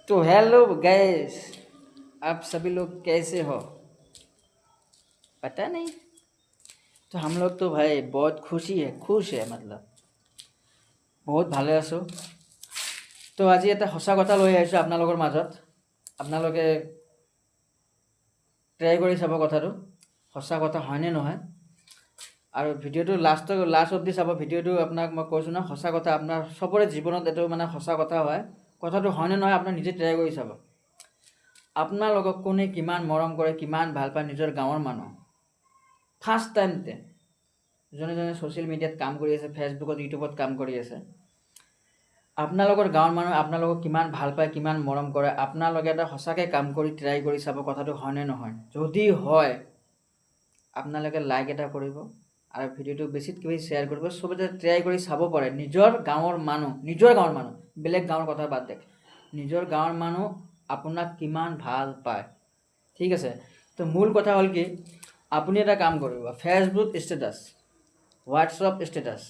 तो hello guys, आप सभी लोग कैसे हो? पता नहीं। तो हम लोग तो भाई बहुत खुश है मतलब बहुत ভালে আছো। তো আজি এটা সঁচা কথা লৈ আহিছোঁ আপোনালোকৰ মাজত। আপোনালোকে ট্ৰাই কৰি চাব কথাটো সঁচা কথা হয়নে নহয়। আৰু ভিডিঅ'টো লাষ্ট অবধি চাব। ভিডিঅ'টো আপোনাক মই কৈছোঁ না, সঁচা কথা আপোনাৰ চবৰে জীৱনত এইটো মানে সঁচা কথা হয়। কথাটো হয়নে নহয় আপুনি নিজে ট্ৰাই কৰি চাব। আপোনালোকক কোনে কিমান মৰম কৰে, কিমান ভাল পায় নিজৰ গাঁৱৰ মানুহ। ফাৰ্ষ্ট টাইমতে যোনে ছ'চিয়েল মিডিয়াত কাম কৰি আছে, ফেচবুকত ইউটিউবত কাম কৰি আছে, আপোনালোকৰ গাঁৱৰ মানুহে আপোনালোকক কিমান ভাল পায়, কিমান মৰম কৰে। আপোনালোকে এটা সঁচাকৈ কাম কৰি ট্ৰাই কৰি চাব কথাটো হয়নে নহয়। যদি হয় আপোনালোকে লাইক এটা কৰিব আৰু ভিডিঅ'টো বেছিতকৈ বেছি শ্বেয়াৰ কৰিব। চবতে ট্ৰাই কৰি চাব পাৰে। নিজৰ গাঁৱৰ মানুহ বেলেগ গাঁৱৰ কথা বাদ দিয়ক, নিজৰ গাঁৱৰ মানুহ আপোনাক কিমান ভাল পায়। ঠিক আছে। তো মূল কথা হ'ল কি, আপুনি এটা কাম কৰিব, ফেচবুক ষ্টেটাছ, হোৱাটছআপ ষ্টেটাছ,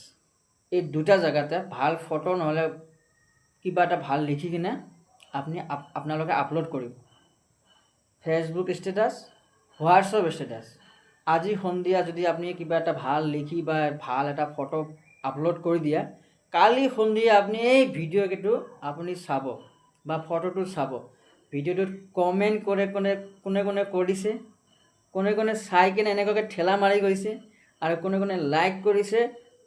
এই দুটা জেগাতে ভাল ফটো নহ'লে কিবা এটা ভাল লিখি কিনে আপোনালোকে আপলোড কৰিব। Facebook status, WhatsApp status. আজি সন্ধিয়া যদি আপুনি কিবা এটা ভাল লিখি বা ভাল এটা ফটো আপলোড কৰি দিয়ে, কালি সন্ধিয়া আপুনি এই ভিডিঅ'টো আপুনি চাব বা ফটোটো চাব। ভিডিঅ'টোত কমেণ্ট কোনে কৰিছে, কোনে চাই কিনে এনেকুৱাকৈ ঠেলা মাৰি গৈছে আৰু কোনে লাইক কৰিছে।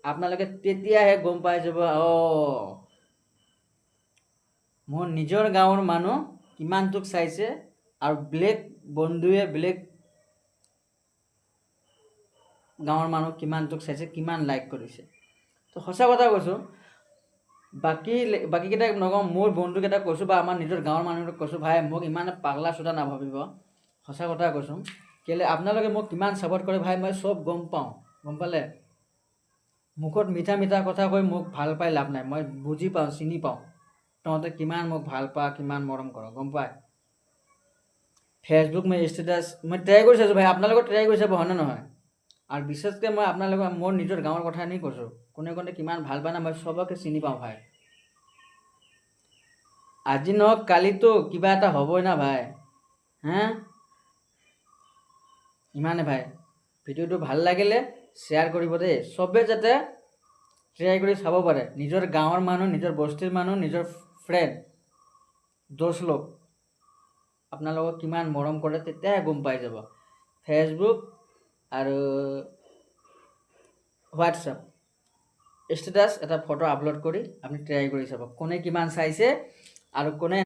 আপোনালোকে তেতিয়াহে গম পাই যাব, মোৰ নিজৰ গাঁৱৰ মানুহ কিমানটোক চাইছে আৰু বেলেগ বন্ধুৱে বেলেগ গাঁৱৰ মানুহ কিমানটোক চাইছে, কিমান লাইক কৰিছে। তো সঁচা কথা কৈছোঁ, বাকীকেইটাক নকওঁ, মোৰ বন্ধুকেইটাক কৈছোঁ বা আমাৰ নিজৰ গাঁৱৰ মানুহক কৈছোঁ, ভাই মোক ইমান পাগলা চোদা নাভাবিব। সঁচা কথা কৈছোঁ, কেলৈ আপোনালোকে মোক কিমান ছাপৰ্ট কৰে ভাই, মই চব গম পাওঁ। গম পালে, মুখত মিঠা কথা কৈ মোক ভাল পাই লাভ নাই। মই বুজি পাওঁ, চিনি পাওঁ তহঁতে কিমান মোক ভাল পা, কিমান মৰম কৰ, গম পায়। ফেচবুক মই ষ্টেটাছ মই ট্ৰাই কৰি চাইছোঁ ভাই, আপোনালোকক ট্ৰাই কৰি চাব হয়নে নহয়। আৰু বিশেষকৈ মই আপোনালোকক মোৰ নিজৰ গাঁৱৰ কথা আনি কৈছোঁ, কোনে কিমান ভাল পায় না, মই চবকে চিনি পাওঁ ভাই। আজি নহওক কালিতো কিবা এটা হ'বই না ভাই। ইমানে ভাই। ভিডিঅ'টো ভাল লাগিলে শ্বেয়াৰ কৰিব দেই, চবে যাতে ট্ৰাই কৰি চাব পাৰে। নিজৰ গাঁৱৰ মানুহ, নিজৰ বস্তিৰ মানুহ, নিজৰ ফ্ৰেণ্ড, দোষ লোক আপোনালোকক কিমান মৰম কৰে, তেতিয়াহে গম পাই যাব। ফেচবুক আৰু হোৱাটছআপ ষ্টেটাছ এটা ফটো আপলোড কৰি আপুনি ট্ৰাই কৰি চাব, কোনে কিমান চাইছে আৰু কোনে